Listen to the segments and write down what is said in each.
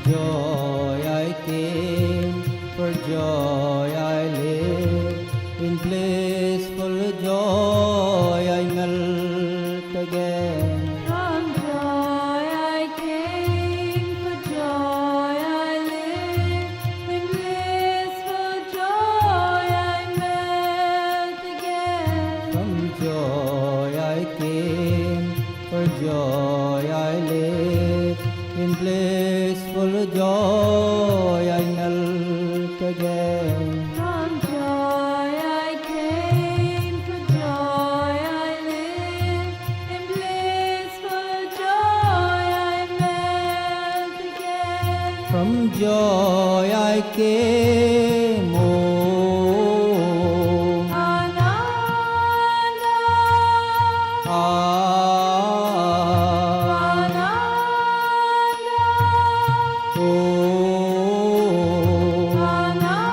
joy I came, for joy I live. In blissful joy I melt again. From joy I came, for joy I live. In blissful joy I melt again. From joy I came, for joy I live. In blissful joy I melt again. From joy I came, for joy I live. In blissful joy I melt again. From joy I came, oh, Ananda, Ananda, oh, Ananda,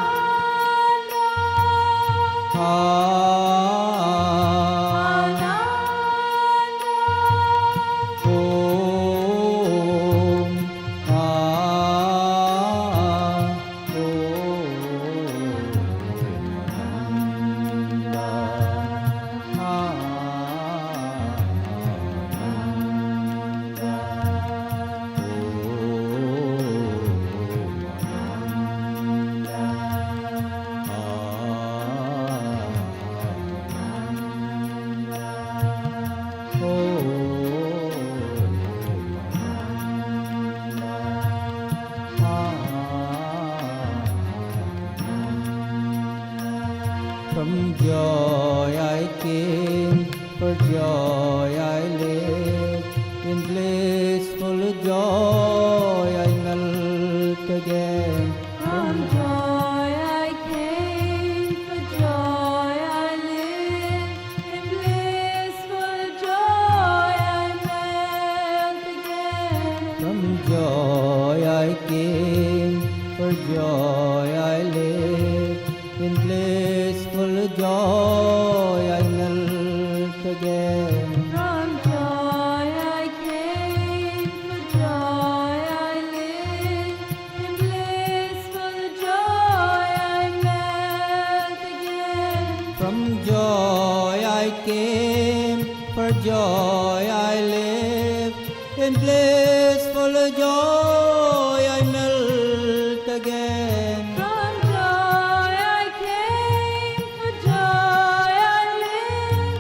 From joy I came, for joy I live. In blissful joy I melt again. From joy I came, for joy I live. In blissful joy I melt again. From joy I came, for joy I live. In blissful joy I melt again. From joy I came, for joy I live. In blissful joy I melt again. From joy I came, for joy I live. In blissful joy I melt again. From joy I came, for joy I live.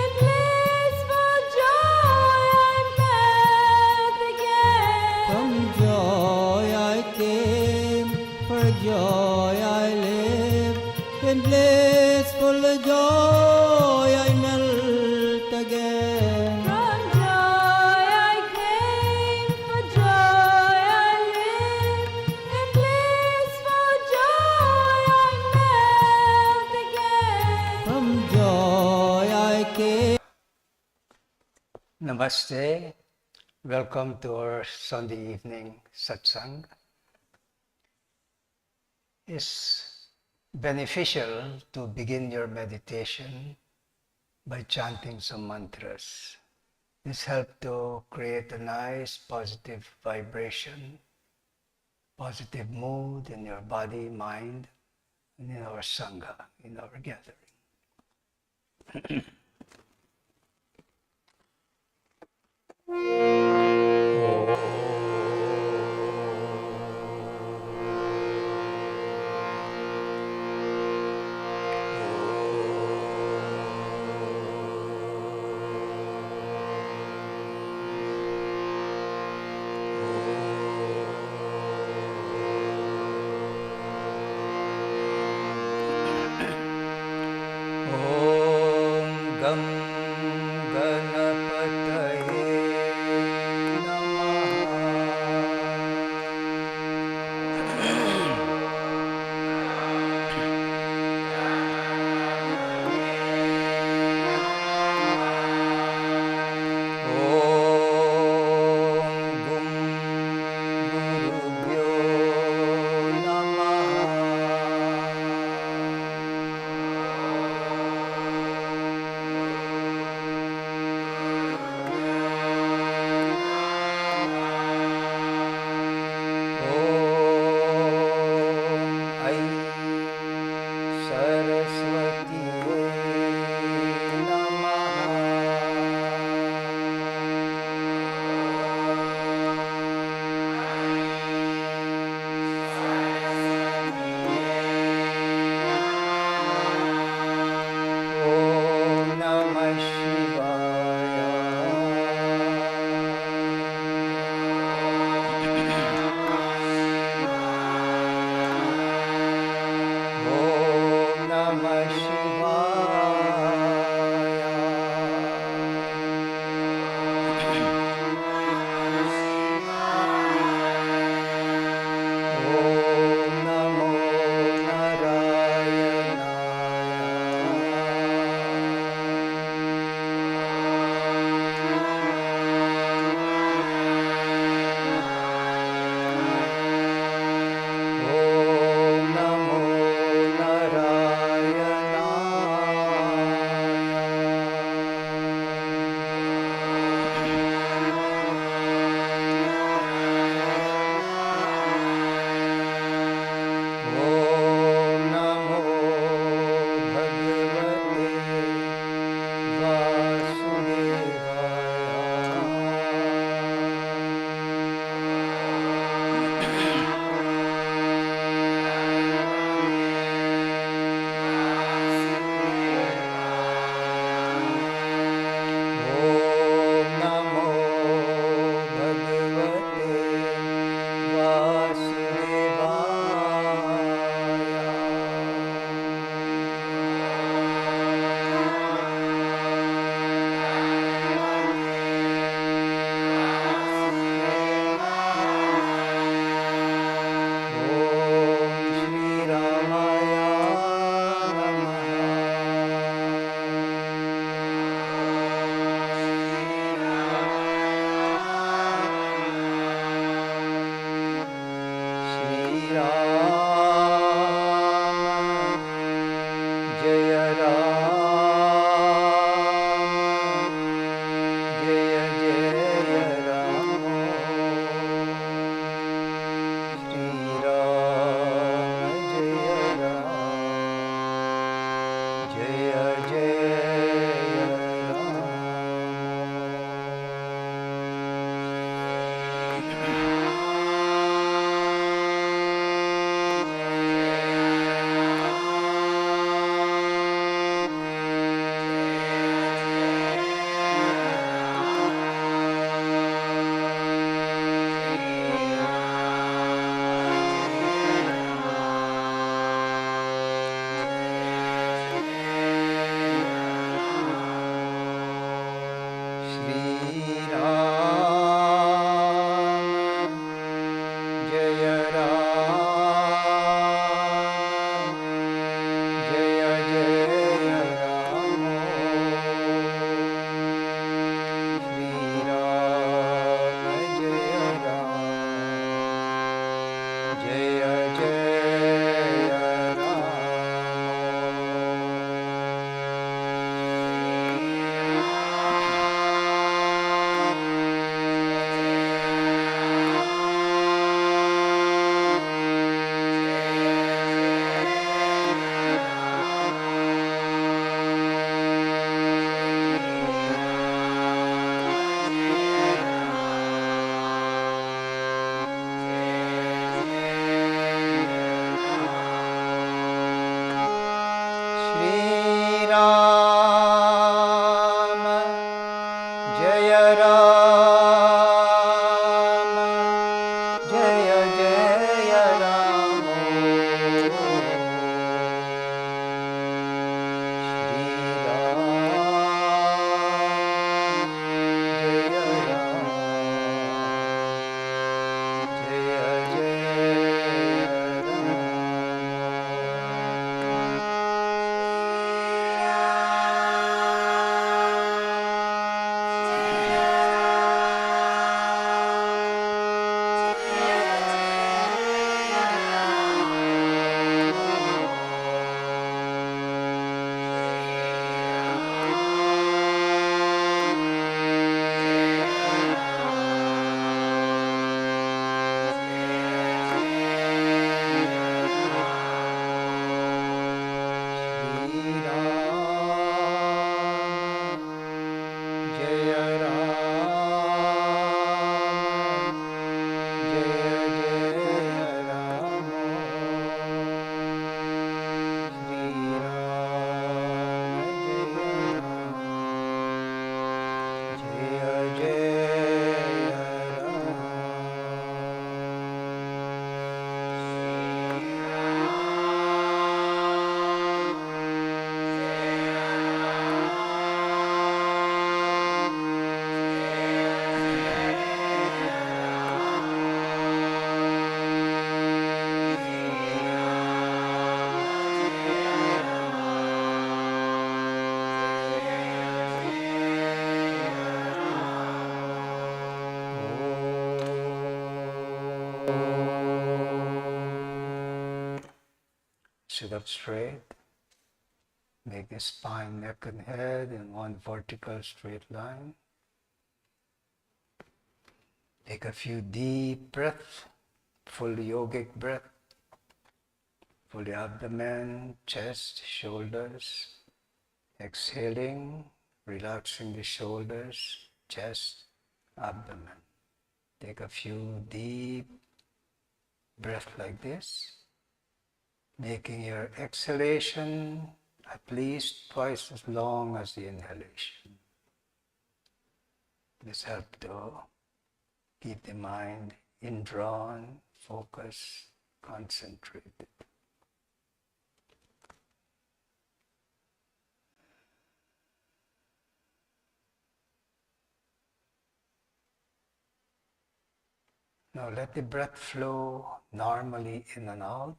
In blissful joy I melt again. From joy I came, for joy I live. In blissful joy I melt again. From joy I came, for joy I live. In blissful joy I melt again. From joy I came. Namaste. Welcome to our Sunday evening Satsang. It's beneficial to begin your meditation by chanting some mantras. This helps to create a nice positive vibration, positive mood in your body, mind, and in our Sangha, in our gathering. Om Sit up straight. Make the spine, neck and head in one vertical straight line. Take a few deep breaths, full yogic breath. Full the abdomen, chest, shoulders. Exhaling, relaxing the shoulders, chest, abdomen. Take a few deep breaths like this, making your exhalation at least twice as long as the inhalation. This helps to keep the mind indrawn, focused, concentrated. Now let the breath flow normally in and out.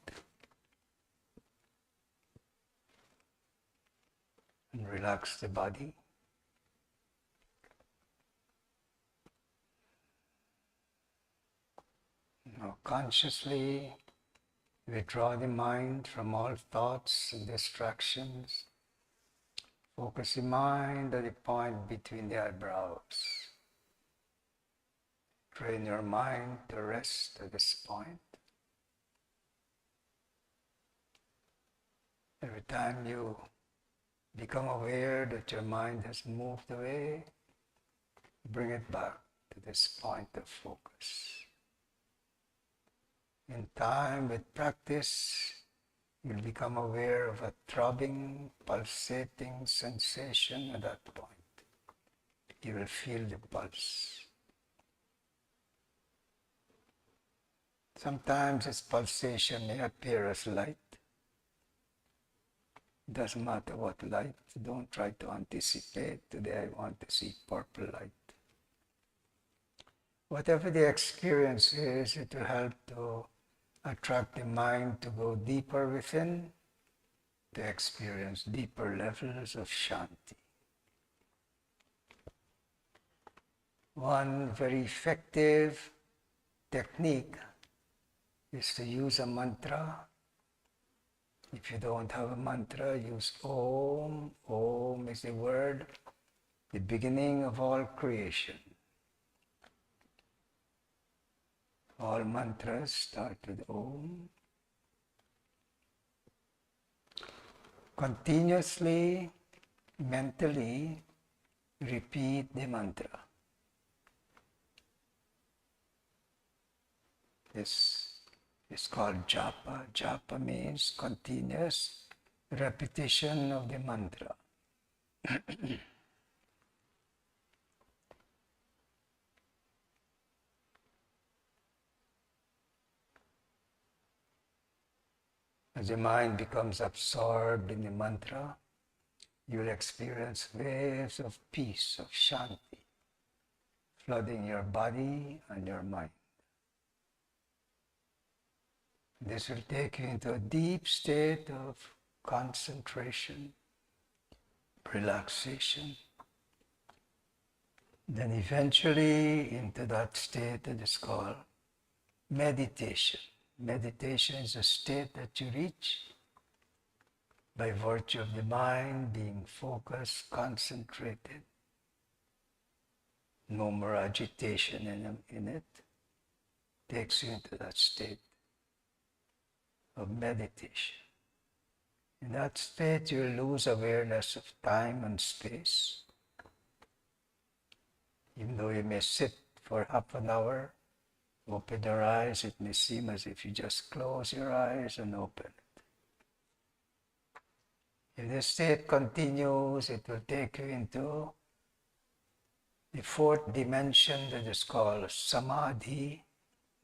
And relax the body. Now consciously withdraw the mind from all thoughts and distractions. Focus the mind at the point between the eyebrows. Train your mind to rest at this point. Every time you become aware that your mind has moved away, bring it back to this point of focus. In time, with practice, you'll become aware of a throbbing, pulsating sensation at that point. You will feel the pulse. Sometimes this pulsation may appear as light. Doesn't matter what light. Don't try to anticipate. Today I want to see purple light. Whatever the experience is, it will help to attract the mind to go deeper within, to experience deeper levels of shanti. One very effective technique is to use a mantra. If you don't have a mantra, use Om. Om is the word, the beginning of all creation. All mantras start with Om. Continuously, mentally repeat the mantra. This is called japa. Japa means continuous repetition of the mantra. As the mind becomes absorbed in the mantra, you will experience waves of peace, of shanti, flooding your body and your mind. This will take you into a deep state of concentration, relaxation, then eventually into that state that is called meditation. Meditation is a state that you reach by virtue of the mind being focused, concentrated, no more agitation in it, takes you into that state of meditation. In that state, you lose awareness of time and space. Even though you may sit for half an hour, open your eyes, it may seem as if you just close your eyes and open it. If this state continues, it will take you into the fourth dimension that is called Samadhi,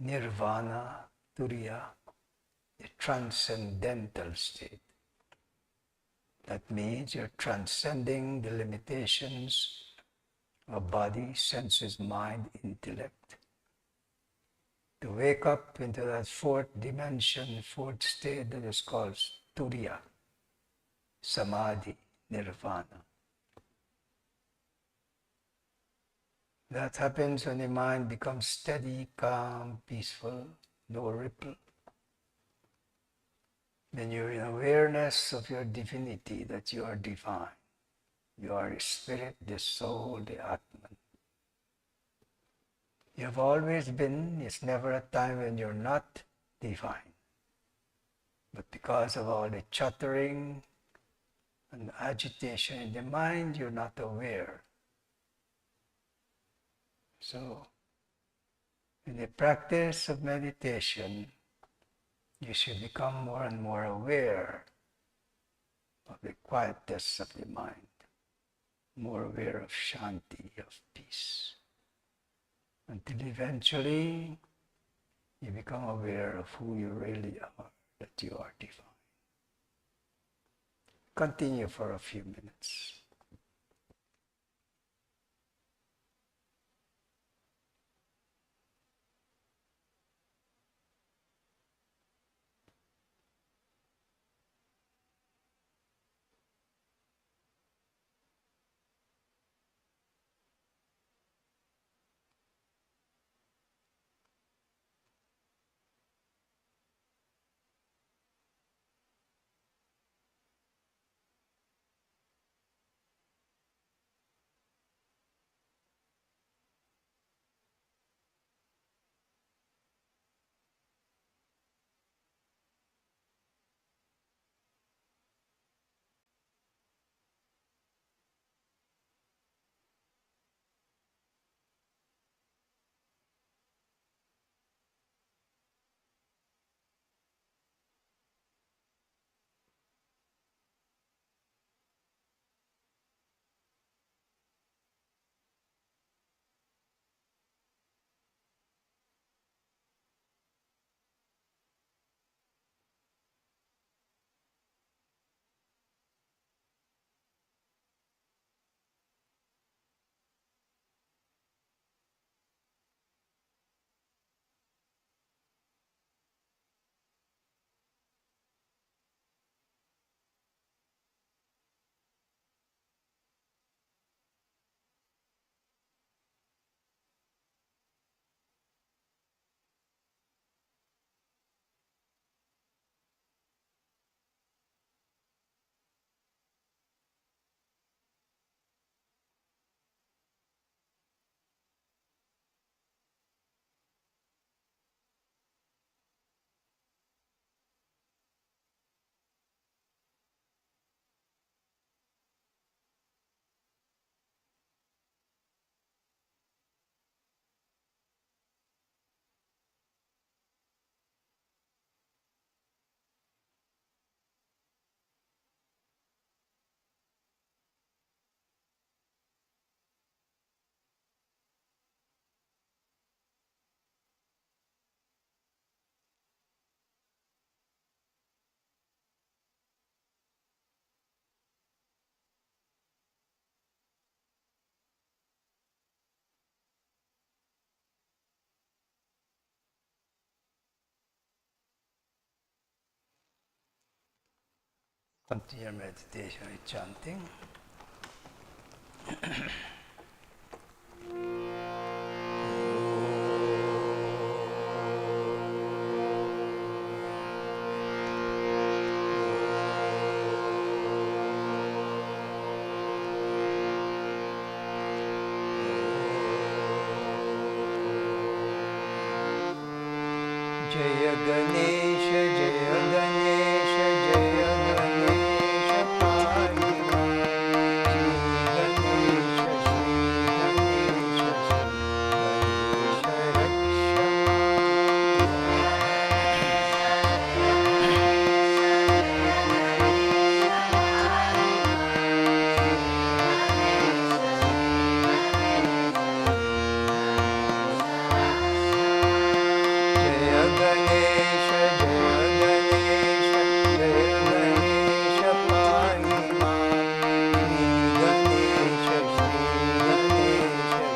Nirvana, Turiya, the transcendental state. That means you're transcending the limitations of body, senses, mind, intellect. To wake up into that fourth dimension, fourth state that is called Turiya, Samadhi, Nirvana. That happens when the mind becomes steady, calm, peaceful, no ripple. Then you're in awareness of your divinity, that you are divine. You are the spirit, the soul, the Atman. You have always been. It's never a time when you're not divine. But because of all the chattering and agitation in the mind, you're not aware. So, in the practice of meditation, you should become more and more aware of the quietness of the mind, more aware of shanti, of peace, until eventually you become aware of who you really are, that you are divine. Continue for a few minutes. Continue your meditation with chanting. Jaya Ganesha, Jaya Ganesha, Jaya Ganesha, Parima. Shri Ganesha, Shri Ganesha, Shri Ganesha, Jaya Ganesha, Jaya Ganesha, Jaya Ganesha, Parima. Shri Ganesha, Shri Ganesha,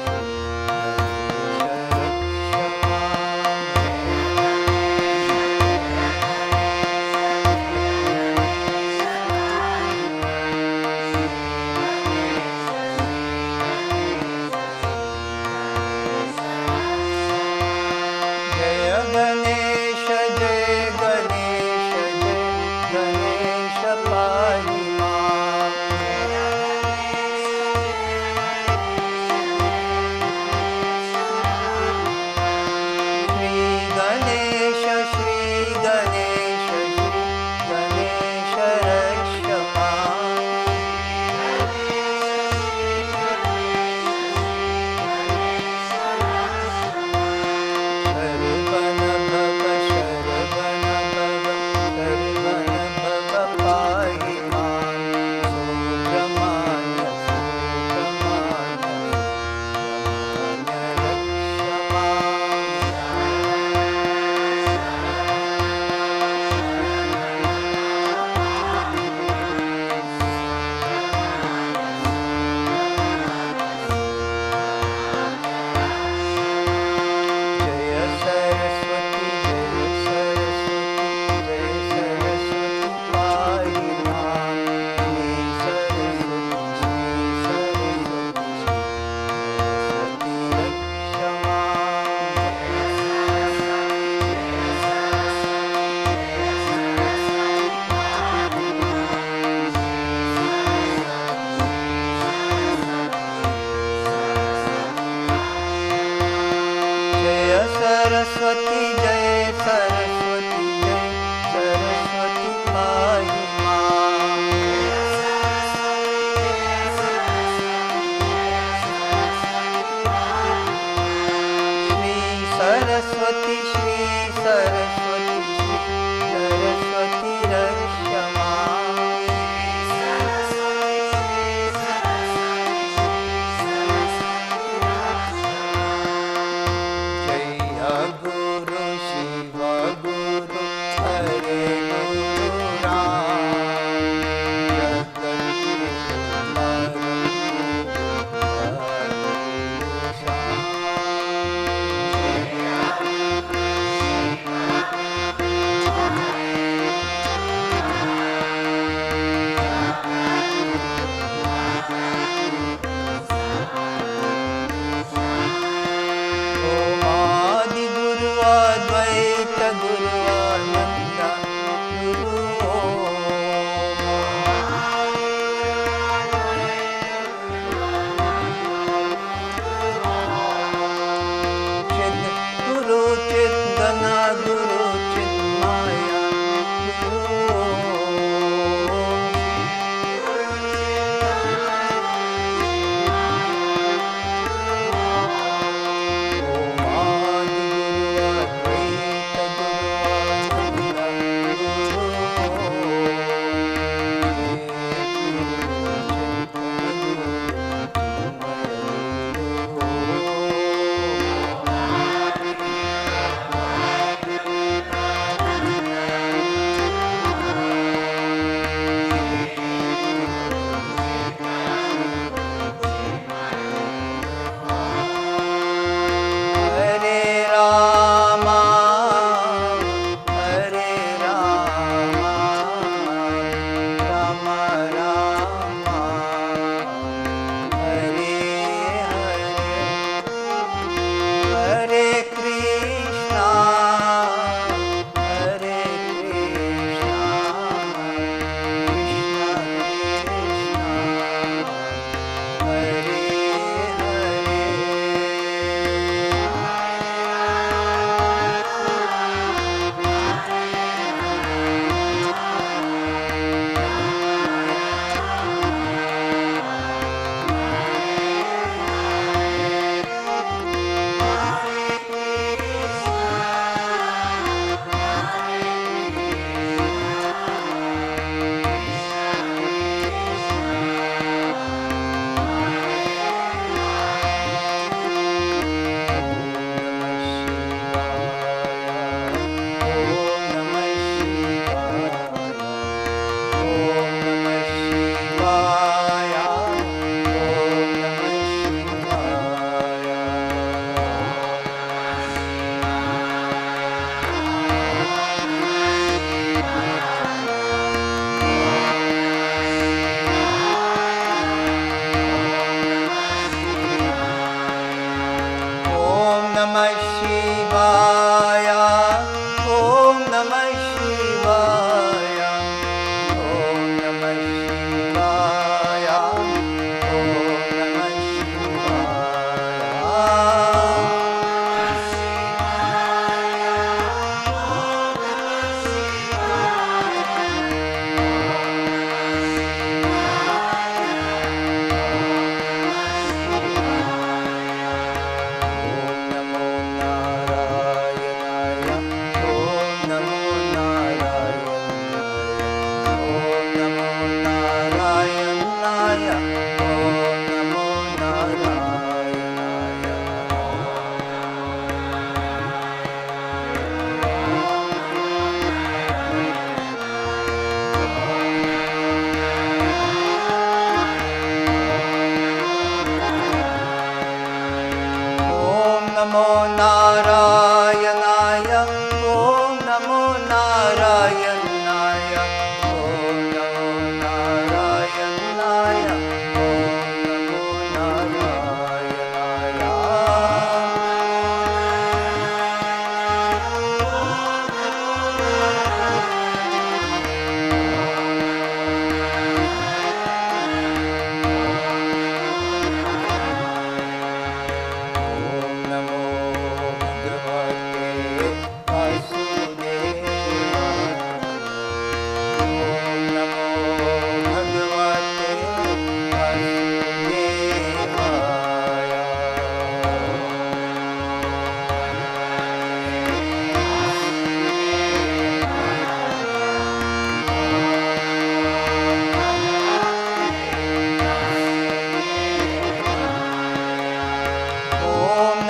Jaya Ganesha, Jaya Ganesha, Jaya Ganesha, Parima. Shri Ganesha, Shri Ganesha, Shri Ganesha, Rakshama. Sarvana Bhava, Sarvana Bhava, Sarvana Bhava, Parima. Subramanya, Subramanya, Jaya Saraswati, Jaya Saraswati, Jaya Saraswati, Parima. Shri Saraswati, Shri Saraswati, Shri Rakshama. Jaya Saraswati, Jaya Saraswati, Jaya Saraswati, Parima. Shri Saraswati, Shri Saraswati, Shri Saraswati, Rakshama. Jaya Guru Shiva Guru Hare Guru Ram. Jagat Guru Param Guru Sam. Namah Shivaya, Om Namah Shivaya, Om Namah Shivaya, Om Namah Namo Narayanaya, Om Namo Narayanaya, Om Namo Narayanaya, Om Namo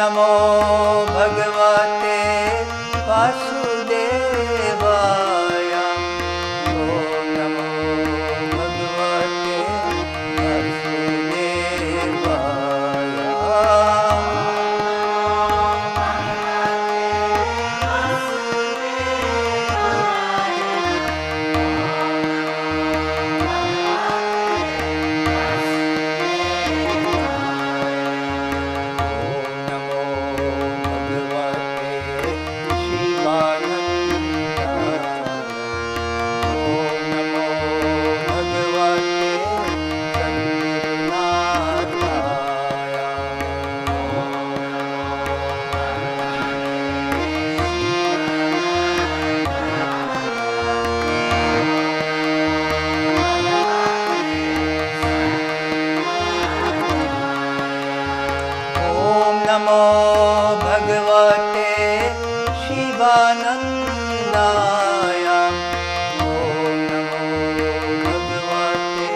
Namo Bhagavate Vasudevaya. Om Namo Bhagavate Namo Bhagavate Shivanandaya. Om Namo Bhagavate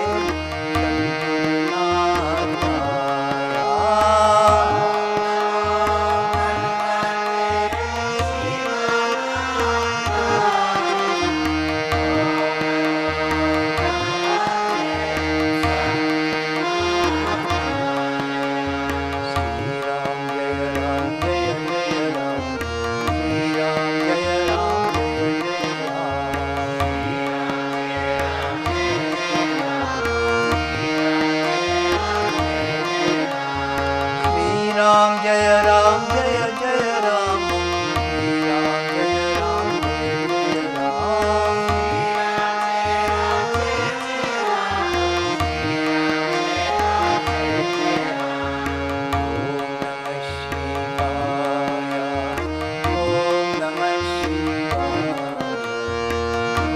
Ram Jaya Ram Jaya Jaya Ram. Ram Jaya Ram Jaya Om Namah Shivaya.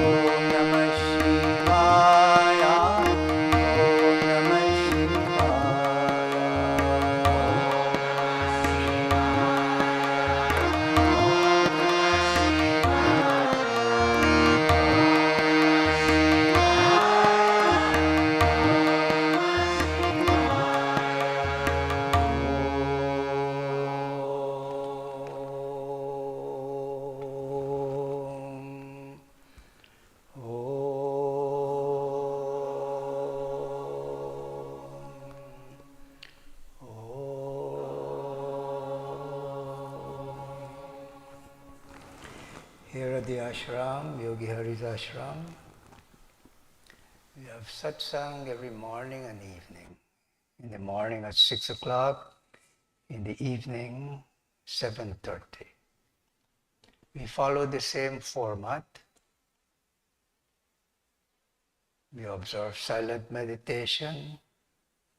Om Namah Shivaya. Om Namah Here at the ashram, Yogi Hari's ashram, we have satsang every morning and evening. In the morning at 6 o'clock, in the evening 7:30. We follow the same format. We observe silent meditation.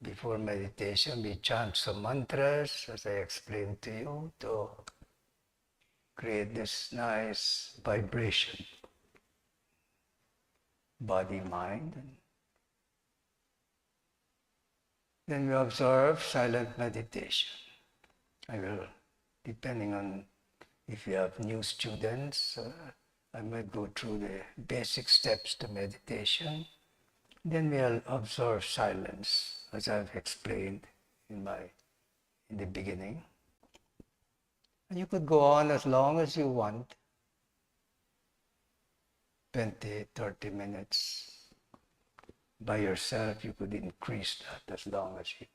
Before meditation, we chant some mantras, as I explained to you, to create this nice vibration, body, mind. Then we observe silent meditation. I will, depending on if you have new students, I might go through the basic steps to meditation. Then we'll observe silence, as I've explained in the beginning. And you could go on as long as you want, 20, 30 minutes. By yourself, you could increase that as long as you,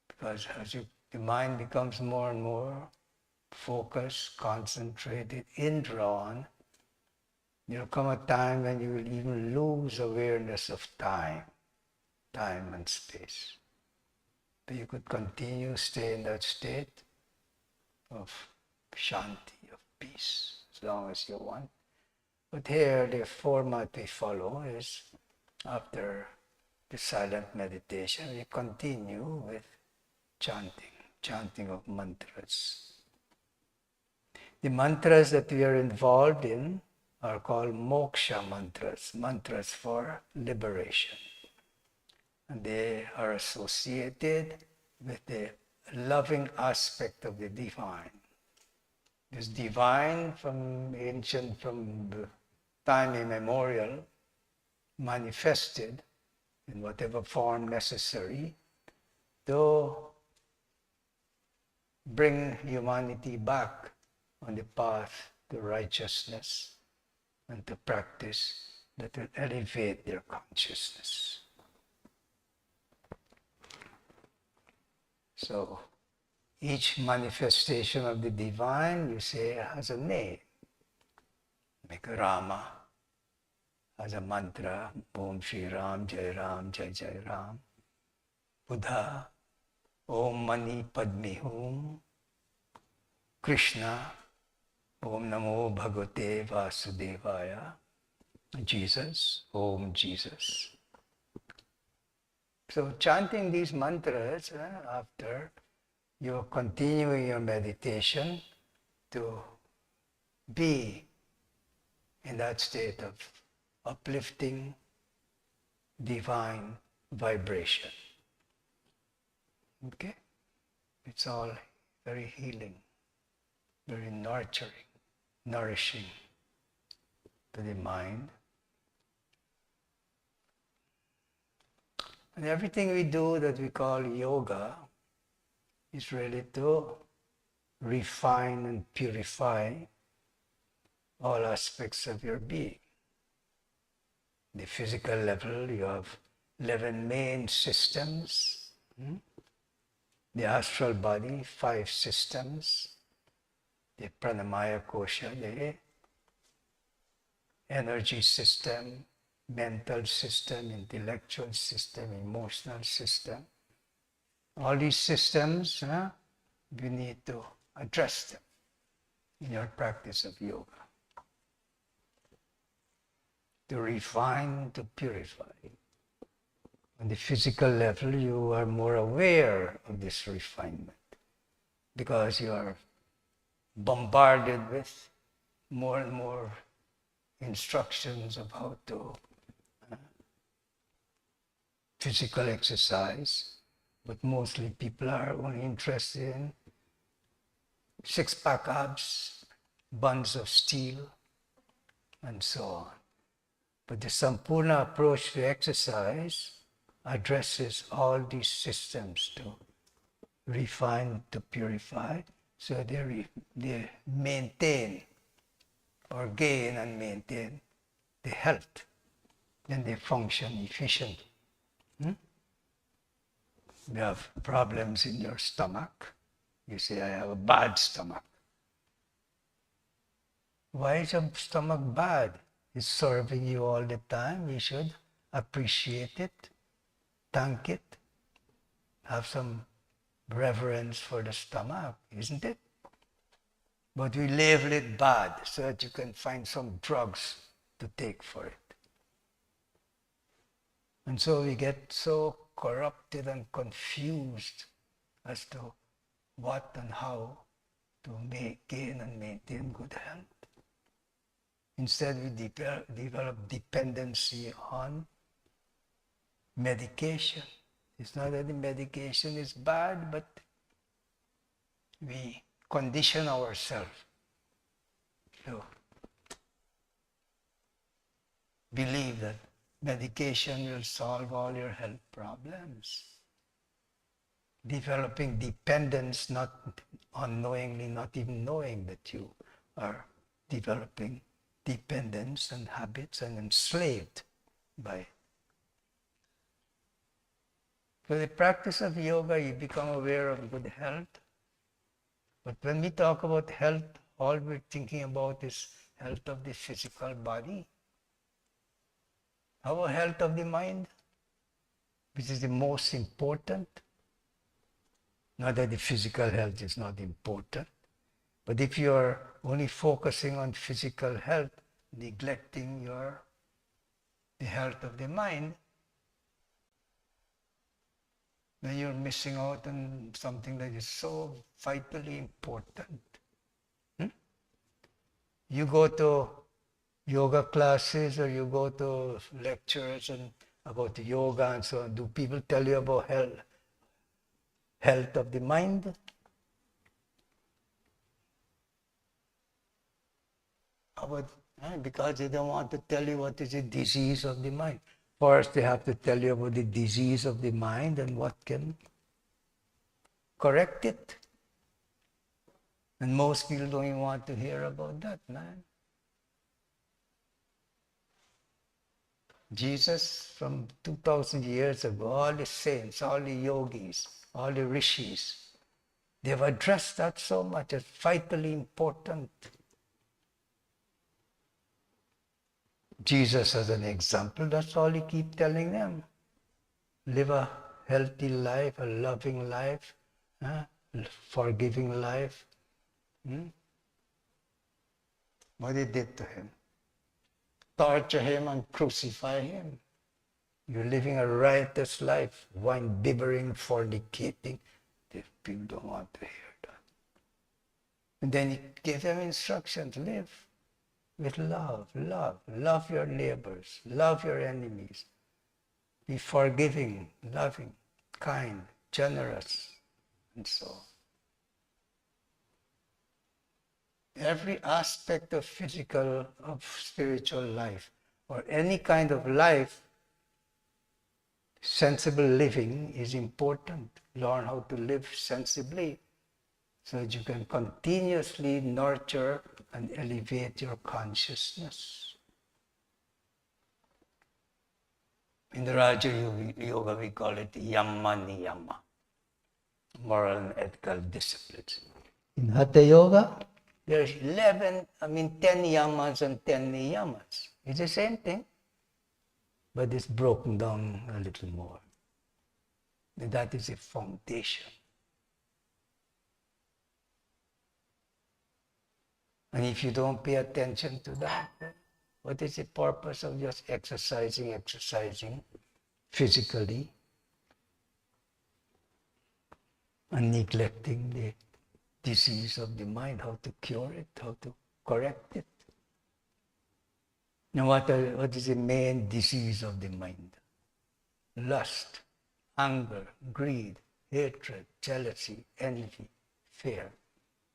because as the mind becomes more and more focused, concentrated, indrawn, there'll come a time when you will even lose awareness of time and space. But you could continue, stay in that state of shanti, of peace, as long as you want. But here, the format we follow is, after the silent meditation, we continue with chanting of mantras. The mantras that we are involved in are called moksha mantras, mantras for liberation. And they are associated with the loving aspect of the divine. This divine from time immemorial, manifested in whatever form necessary to bring humanity back on the path to righteousness and to practice that will elevate their consciousness. So each manifestation of the divine, you say, has a name. Like Rama has a mantra, Om Shri Ram, Jai Ram, Jai Jai Ram. Buddha, Om Mani Padme Hum. Krishna, Om Namo Bhagavate Vasudevaya. Jesus, Om Jesus. So chanting these mantras after you're continuing your meditation to be in that state of uplifting divine vibration. Okay? It's all very healing, very nurturing, nourishing to the mind. And everything we do that we call yoga is really to refine and purify all aspects of your being. The physical level, you have 11 main systems. The astral body, 5 systems. The pranamaya kosha, the energy system, mental system, intellectual system, emotional system. All these systems, you need to address them in your practice of yoga. To refine, to purify. On the physical level, you are more aware of this refinement because you are bombarded with more and more instructions of how to physical exercise, but mostly people are only interested in six-pack abs, buns of steel, and so on. But the Sampurna approach to exercise addresses all these systems to refine, to purify, so they maintain or gain and maintain the health. Then they function efficiently. You have problems in your stomach. You say, I have a bad stomach. Why is your stomach bad? It's serving you all the time. You should appreciate it, thank it, have some reverence for the stomach, isn't it? But we label it bad so that you can find some drugs to take for it. And so we get so corrupted and confused as to what and how to gain and maintain good health. Instead, we develop dependency on medication. It's not that the medication is bad, but we condition ourselves to believe that medication will solve all your health problems. Developing dependence, not unknowingly, not even knowing that you are developing dependence and habits and enslaved by it. For the practice of yoga, you become aware of good health. But when we talk about health, all we're thinking about is health of the physical body. Our health of the mind, which is the most important. Not that the physical health is not important, but if you are only focusing on physical health, neglecting the health of the mind, then you're missing out on something that is so vitally important. You go to yoga classes or you go to lectures and about yoga and so on. Do people tell you about health of the mind? Because they don't want to tell you what is the disease of the mind. First, they have to tell you about the disease of the mind and what can correct it. And most people don't even want to hear about that, man. Jesus, from 2,000 years ago, all the saints, all the yogis, all the rishis, they've addressed that so much as vitally important. Jesus as an example, that's all he keeps telling them. Live a healthy life, a loving life, forgiving life. What they did to him. Torture him and crucify him. You're living a riotous life, wine bibbering, fornicating. The people don't want to hear that. And then he gave them instructions, live with love, love your neighbors, love your enemies. Be forgiving, loving, kind, generous, and so on. Every aspect of physical, of spiritual life, or any kind of life, sensible living is important. Learn how to live sensibly so that you can continuously nurture and elevate your consciousness. In the Raja Yoga, we call it Yama Niyama, moral and ethical disciplines. In Hatha Yoga, there's 10 yamas and 10 niyamas. It's the same thing, but it's broken down a little more. And that is a foundation. And if you don't pay attention to that, what is the purpose of just exercising physically and neglecting the disease of the mind, how to cure it, how to correct it? Now what is the main disease of the mind? Lust, anger, greed, hatred, jealousy, envy, fear.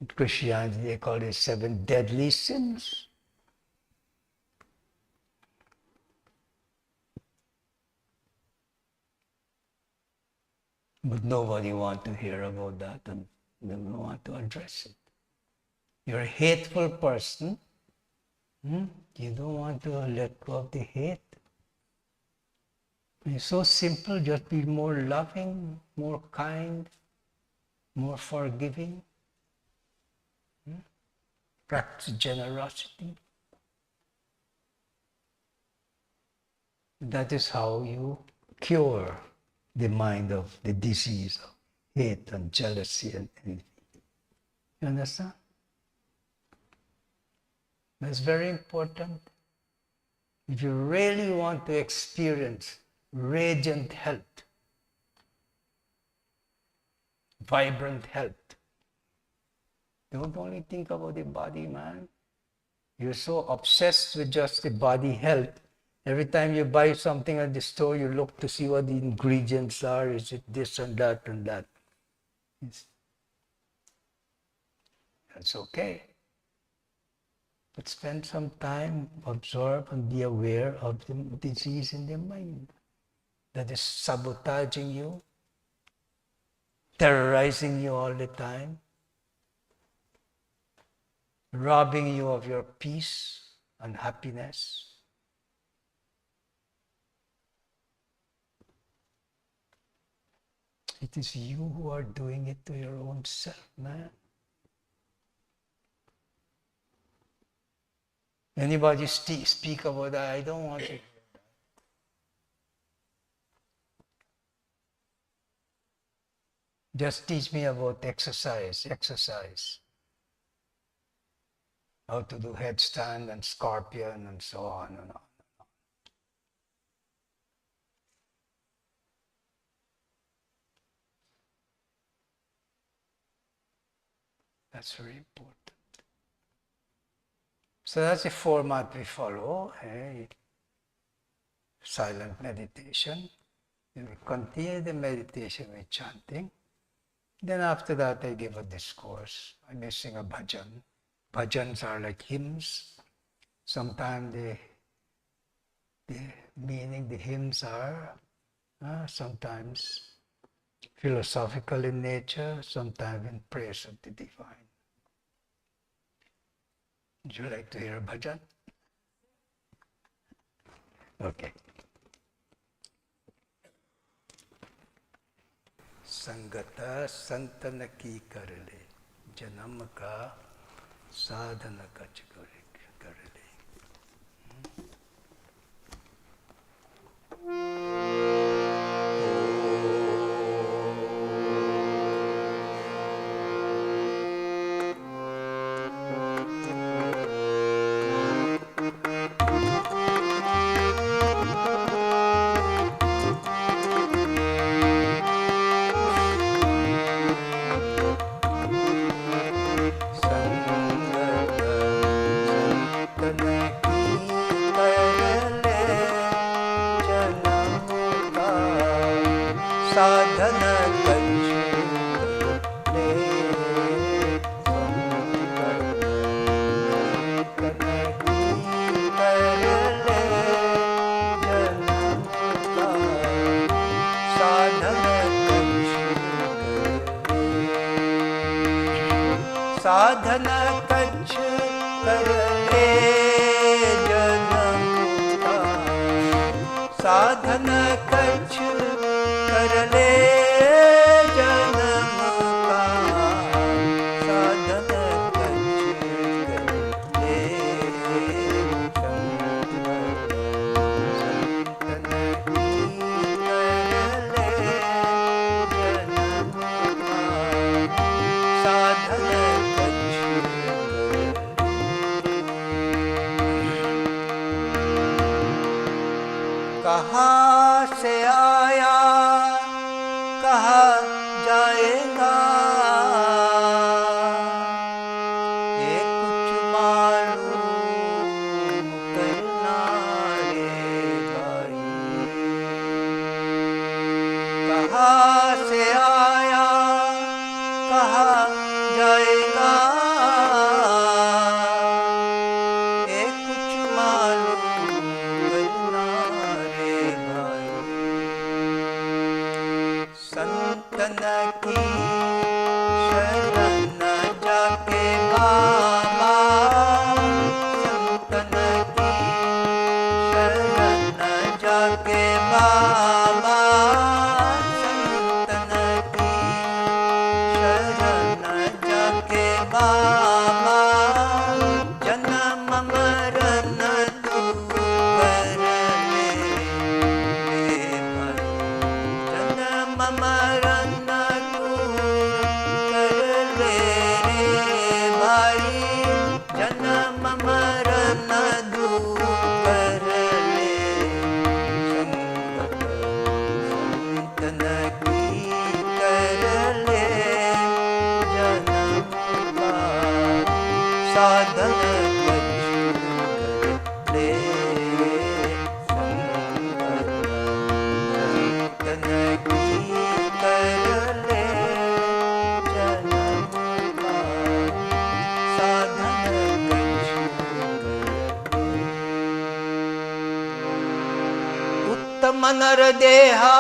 In Christianity, they call it 7 deadly sins. But nobody wants to hear about that and they don't want to address it. You're a hateful person. You don't want to let go of the hate. It's so simple, just be more loving, more kind, more forgiving. Practice generosity. That is how you cure the mind of the disease of hate and jealousy and envy. You understand? That's very important. If you really want to experience radiant health, vibrant health, don't only think about the body, man. You're so obsessed with just the body health. Every time you buy something at the store, you look to see what the ingredients are. Is it this and that and that? That's okay. But spend some time, observe and be aware of the disease in the mind that is sabotaging you, terrorizing you all the time, robbing you of your peace and happiness. It is you who are doing it to your own self, man. Anybody speak about that? I don't want to. Just teach me about exercise. How to do headstand and scorpion and so on and on. That's very important. So that's the format we follow. Silent meditation. Then we continue the meditation with chanting. Then after that I give a discourse. I may sing a bhajan. Bhajans are like hymns. Sometimes the meaning, the hymns are sometimes philosophical in nature, sometimes in praise of the divine. Would you like to hear a bhajan? Okay. Sangata santana ki karle, janam ka sadhana kach karle. साधना कच्छ कर ले जन्म का साधना कच्छ कर ले जन्म का साधना कच्छ कर ले कहाँ से आया कहाँ जाएगा ये कुछ मालूम करना रे भाई कहाँ से आया कहाँ जाएगा ये कुछ मालूम संतन की शरण जाके बाबा संतन की शरण जाके बाबा संतन की शरण जाके बाबा जन्म मरण दुख कर ले जन्म मरण दूर कर ले रे भाई जन्म मरण साधन ले संतन की कर ले जन्म का साधन उत्तम नर देहा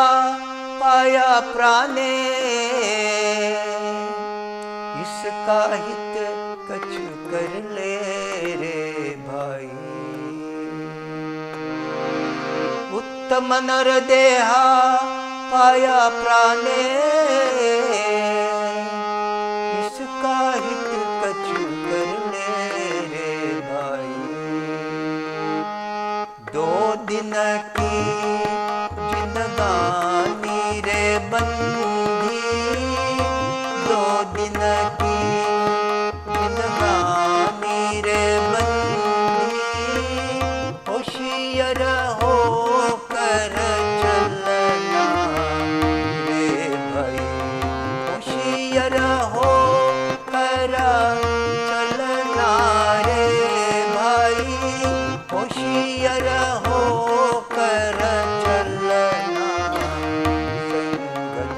पाया प्राणे इसका हित कछु कर ले रे भाई उत्तम नर देहा पाया प्राणे इसका हित कछु कर ले रे भाई दो दिन की जिंदगानी रे बंदी दो दिन की जिंदगानी रे बंदी होशियार हो कर चलना रे भाई होशियार हो कर चलना रे भाई होशियार हो कर चलना संगत संतन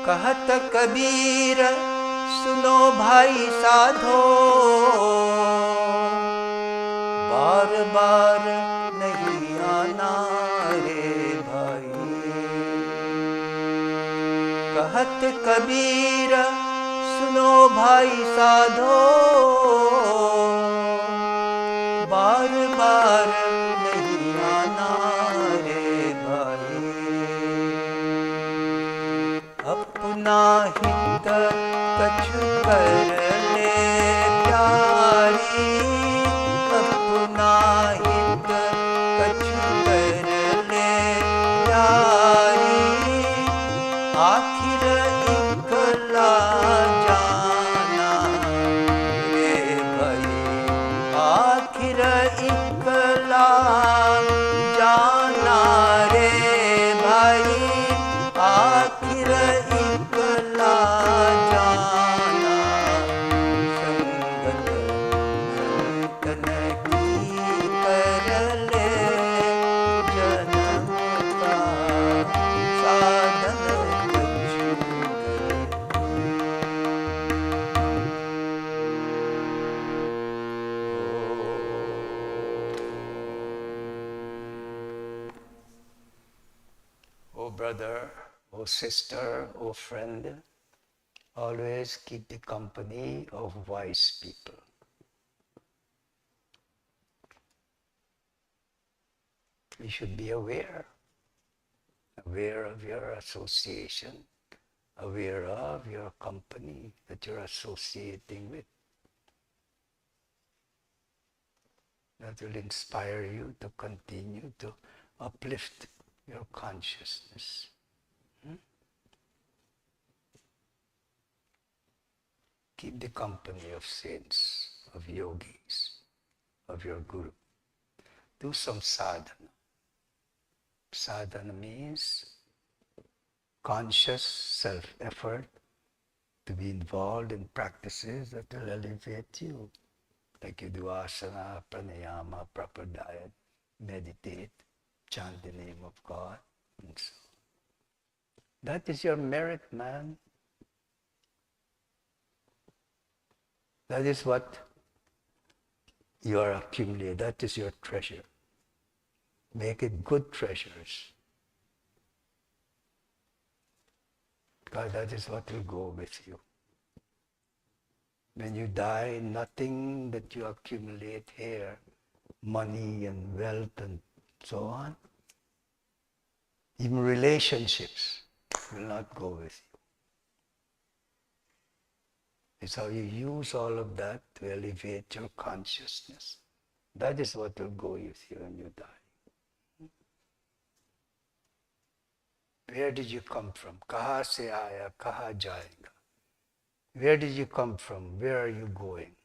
कहत कबीर सुनो भाई साधो बार बार नहीं आना रे भाई कहत कबीर सुनो भाई साधो बार बार नहीं आना रे भाई अपना हित कछु कर ले प्यारी अपना हित कछु कर ले प्यारी आखिर इकला जाना रे भाई आखिर इकला जाना रे भाई आखिर इकला जाना संगत संतन की कर ले जन्म का साधन कछु Oh brother, oh sister, oh friend, always keep the company of wise people. You should be aware of your association, aware of your company that you're associating with. That will inspire you to continue to uplift your consciousness. Keep the company of saints, of yogis, of your guru. Do some sadhana. Sadhana means conscious self-effort to be involved in practices that will elevate you. Like you do asana, pranayama, proper diet, meditate, chant the name of God, and so on. That is your merit, man. That is what you are accumulating. That is your treasure. Make it good treasures. Because that is what will go with you. When you die, nothing that you accumulate here, money and wealth and so on, even relationships will not go with you. It's how you use all of that to elevate your consciousness. That is what will go with you when you die. Where did you come from? Kaha se aaya, kaha jayega. Where did you come from? Where are you going?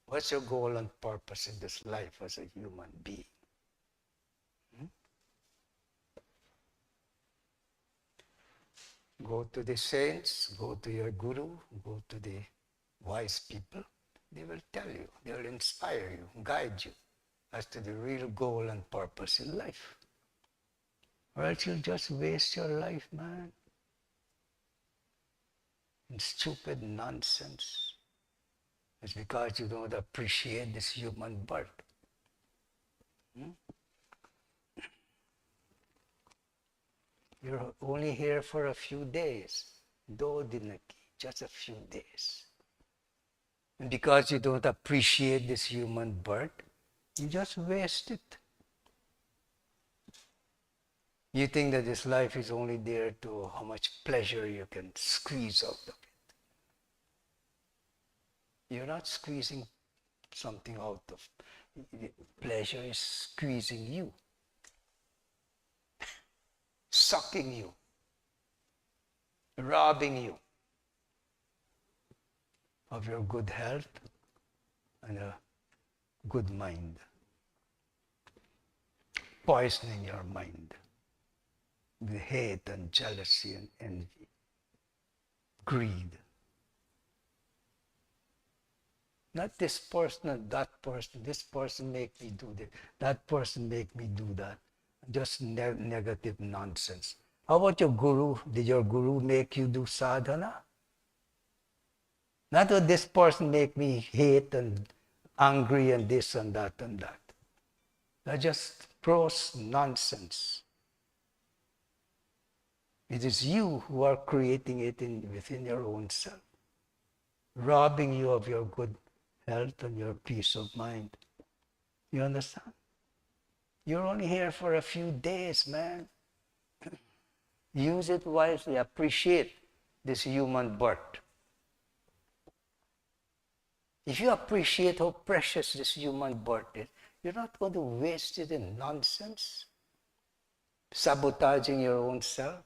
What's your goal and purpose in this life as a human being? Go to the saints, go to your guru, go to the wise people. They will tell you, they will inspire you, guide you as to the real goal and purpose in life. Or else you'll just waste your life, man, in stupid nonsense. It's because you don't appreciate this human birth. You're only here for a few days. Do dinaki, just a few days. And because you don't appreciate this human birth, you just waste it. You think that this life is only there to how much pleasure you can squeeze out of it. You're not squeezing something out of it. Pleasure is squeezing you, sucking you, robbing you of your good health and a good mind, poisoning your mind with hate and jealousy and envy, greed. Not this person and that person. This person make me do this. That person make me do that. Just negative nonsense. How about your guru? Did your guru make you do sadhana? Not that this person make me hate and angry and this and that and that. That's just gross nonsense. It is you who are creating it within your own self, robbing you of your good health and your peace of mind. You understand? You're only here for a few days, man. Use it wisely. Appreciate this human birth. If you appreciate how precious this human birth is, you're not going to waste it in nonsense, sabotaging your own self.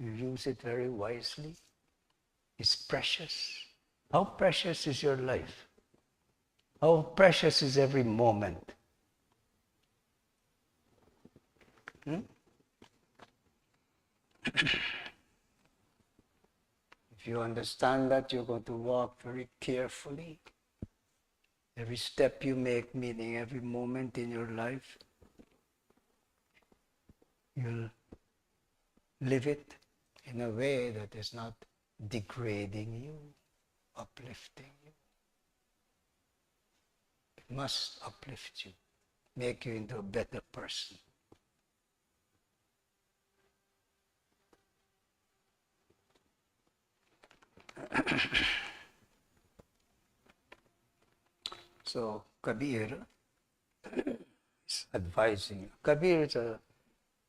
You use it very wisely. It's precious. How precious is your life? How precious is every moment? If you understand that, you're going to walk very carefully. Every step you make, meaning every moment in your life, you'll live it in a way that is not degrading you, uplifting you. It must uplift you, make you into a better person. So Kabir is advising you. Kabir is a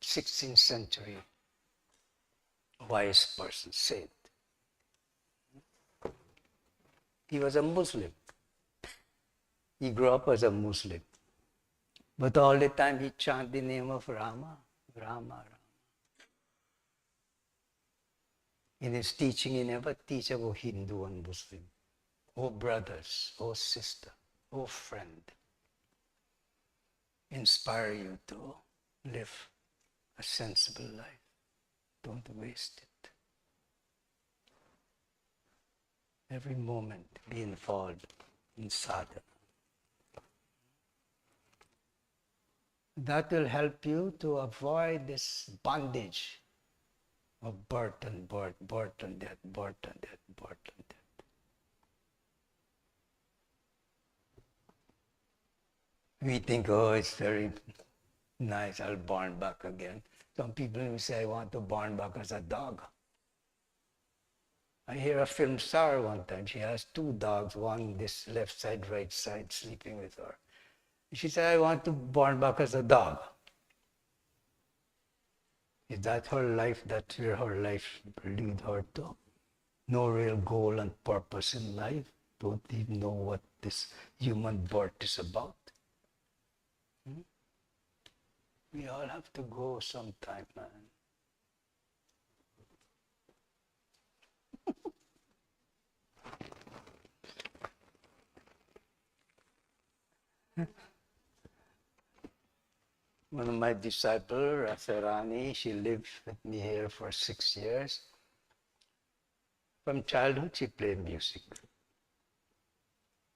16th century wise person, saint. He was a Muslim. He grew up as a Muslim. But all the time he chanted the name of Rama, Rama, Rama. In his teaching, he never teach about Hindu and Muslim. Oh brothers, oh sister, oh friend. Inspire you to live a sensible life. Don't waste it. Every moment be involved in sadhana. That will help you to avoid this bondage of birth and birth, birth and death, birth and death, birth and death. We think, oh, it's very nice, I'll born back again. Some people will say, I want to born back as a dog. I hear a film star one time, she has 2 dogs, one this left side, right side, sleeping with her. She said, I want to born back as a dog. Is that her life? That's where her life lead her to? No real goal and purpose in life? Don't even know what this human birth is about? We all have to go sometime, man. One of my disciples, Rasarani, she lived with me here for 6 years. From childhood, she played music.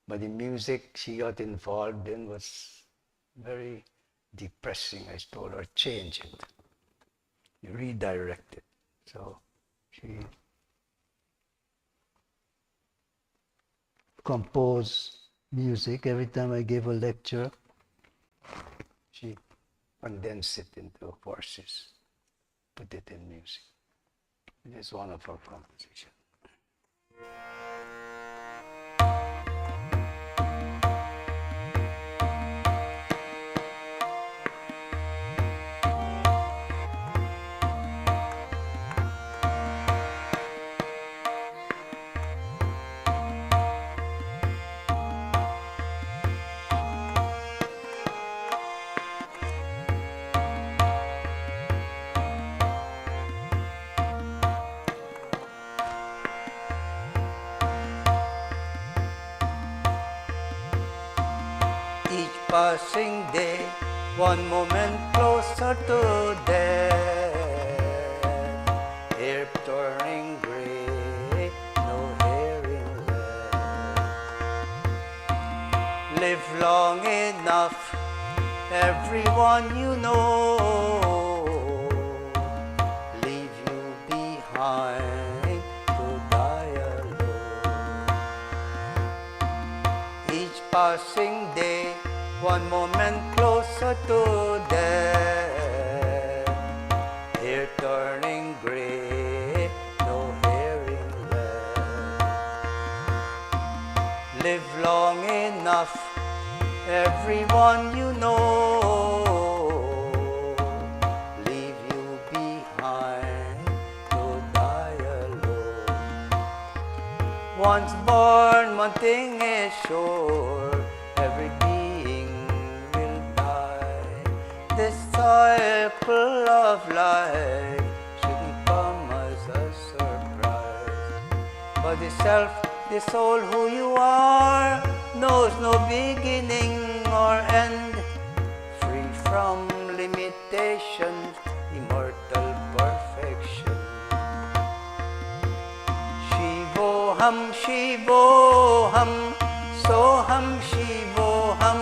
But the music she got involved in was very depressing. I told her, change it. Redirect it. So she composed music. Every time I gave a lecture, she condensed it into verses, put it in music. It is one of her compositions. Passing day, one moment closer to death. Hair turning gray, no hearing left. Live long enough, everyone you know, leave you behind to die alone. Each passing day, one moment closer to death. Hair turning gray, no hearing left. Live long enough, everyone you know, leave you behind to die alone. Once born, one thing is sure, every this cycle of life shouldn't come as a surprise. But the self, the soul who you are, knows no beginning or end. Free from limitations, immortal perfection. Shivoham, Shivoham, Soham, Shivoham.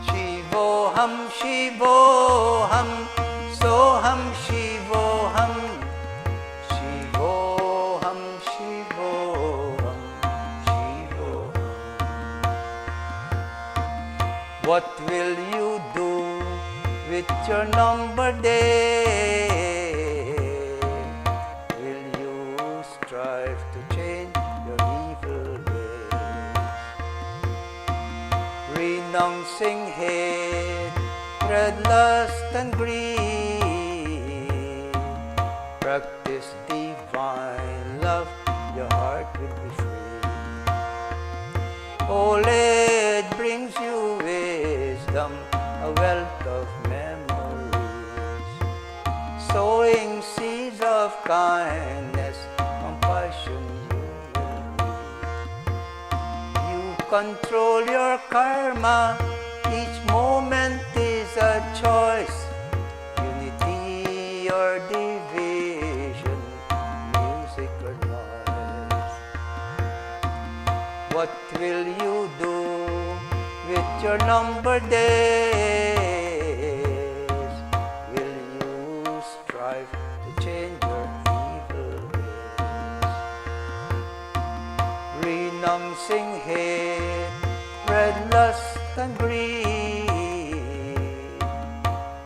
Shivoham, Shivoham, Soham, Shivoham. Shivoham, Shivoham, Shivoham. What will you do with your numbered days? Will you strive to change your evil ways? Renouncing hate, dread, lust and greed. Practice divine love, your heart will be free. Old age brings you wisdom, a wealth of memories. Sowing seeds of kindness, compassion you will reap. You control your karma, each moment is a choice. Unity or division, music or noise. What will you do with your numbered days? Will you strive to change your evil ways? Renouncing hate, dread, lust and greed.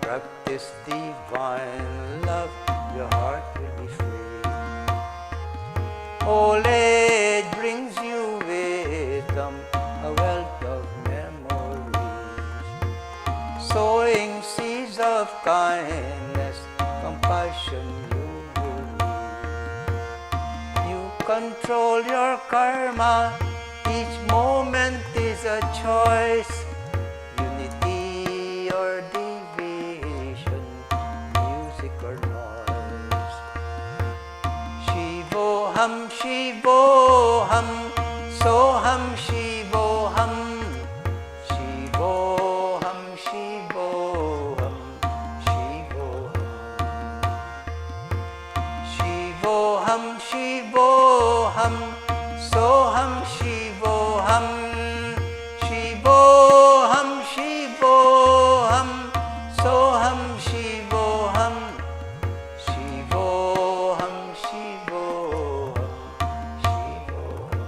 Practice divine love, your heart will be free. Old age brings you wisdom, waves of kindness, compassion you will lead. You control your karma, each moment is a choice. Unity or division, music or noise. Shivoham, Shivoham, Soham, Shivoham. Shivoham, Shivoham, Shivoham. Shivoham, Shivoham, Soham, Shivoham. Shivoham, Shivoham, Soham, Shivoham. Shivoham, Shivoham, Shivoham.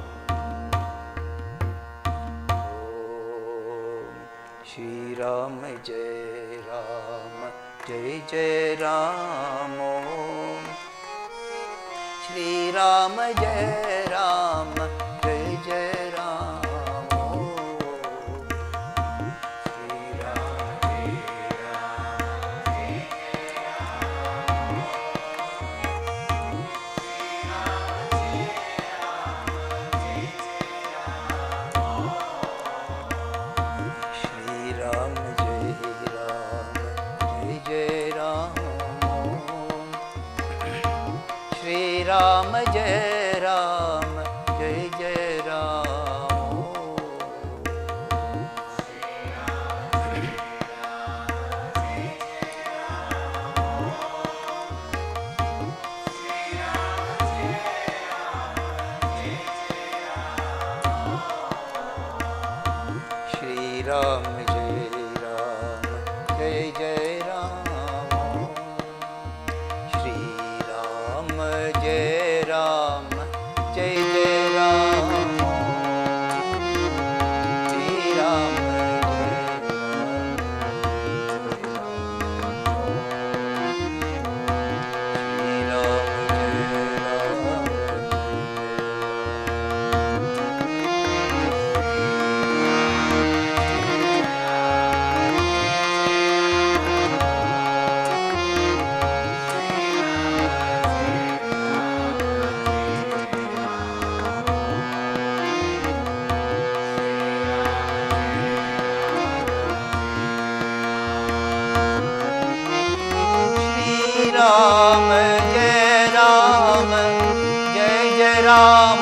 Shri Ram Jai Ram, Jai Jai Ram. Shri Ram Jai Ram, Jai Jai Ram. Shri Ram Jai Ram, Jai Shri Ram Jai Ram, Jai Jai Ram. Shri Ram Jai Ram, Jai Jai Ram. Shri Ram Jai Ram, Jai Jai Ram. Shri Ram Jai Ram, Jai Jai Ram. Shri Ram Ram Jai Ram, Jai Jai Ram. Shri Ram Jai Ram, Jai Jai Ram.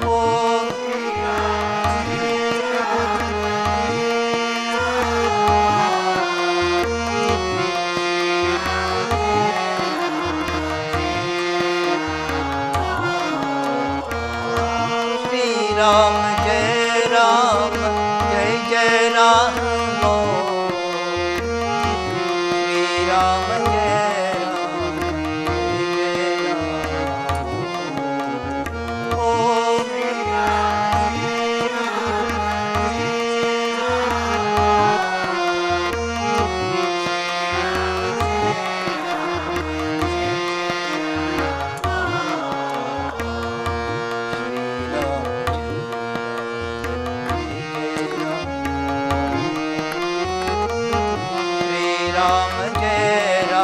Om Shri Ram Jai Ram, Jai Jai Ram. Shri Ram Jai Ram, Jai Ram. Om Shri Ram Jai Ram,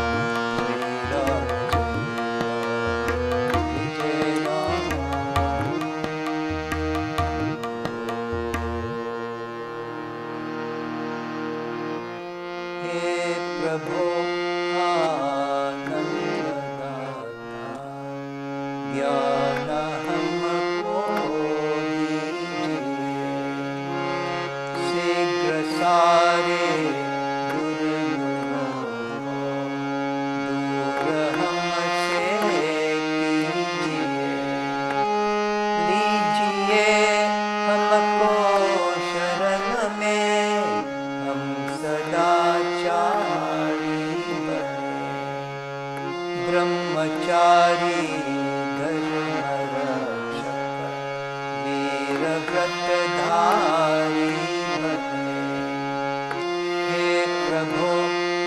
Jai Jai Ram. प्रभो आनंद दाता ज्ञान हमको दीजिए शीघ्र सारे दुर्गुणों दूर हमसे कीजिए लीजिए हमको शरण में हम सदाचारी ब्रह्मचारी धर्म रक्षक वीर व्रतधारी बने। हे प्रभु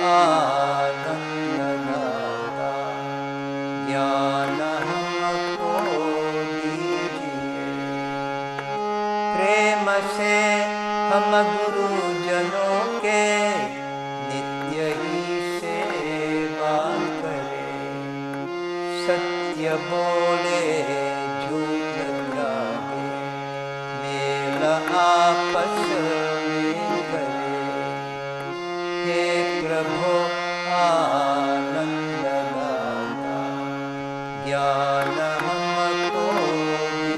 आनंद दाता ज्ञान हमको दीजिए। प्रेम से हम गुरुजनों के नित्य ही सेवा करें। सत्य बोले झूठ त्यागे मेल आपस में करें। हे प्रभु आनंद दाता ज्ञान हमको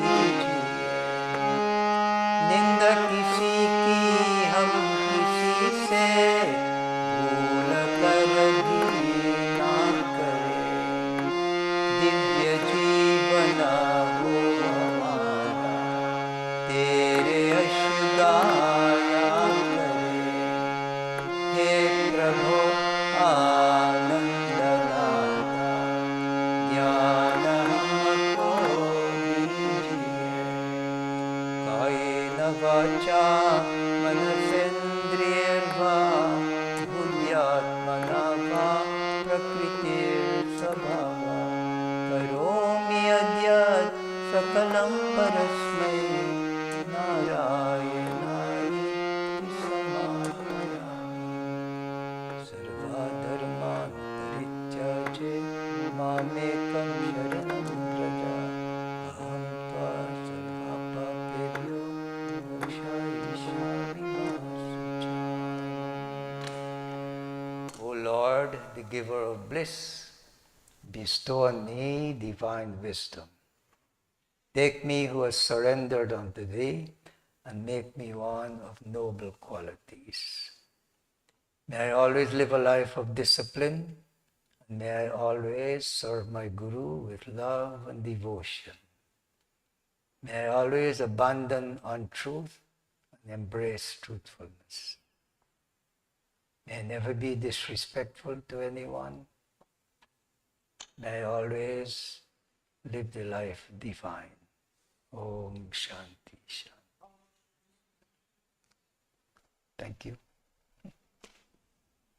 दीजिए। निंद किसी की हम किसी से भूल कर भी ना करें। दिव्य जीवन हो हमारा तेरे यश गाया करें। हे प्रभु आनंद दाता ज्ञान हमको दीजिए। कायेन वाचा मनसेन्द्रियैर्वा बुद्ध्यात्मना वा प्रकृतिर्स्वभावात् करोमि यद्यत् सकलं परस्मै नारायणाय समर्पयामि। सर्वधर्मान् परित्याज्य मामेकं शरणं व्रज। अहं त्वा सर्वपापेभ्यो मोक्षयिष्यामि मा शुचः। O Lord, the giver of bliss, bestow on me divine wisdom. Take me who has surrendered unto Thee and make me one of noble qualities. May I always live a life of discipline, and may I always serve my Guru with love and devotion. May I always abandon untruth and embrace truthfulness. May I never be disrespectful to anyone. May I always live the life divine. Om Shanti Shanti. Thank you.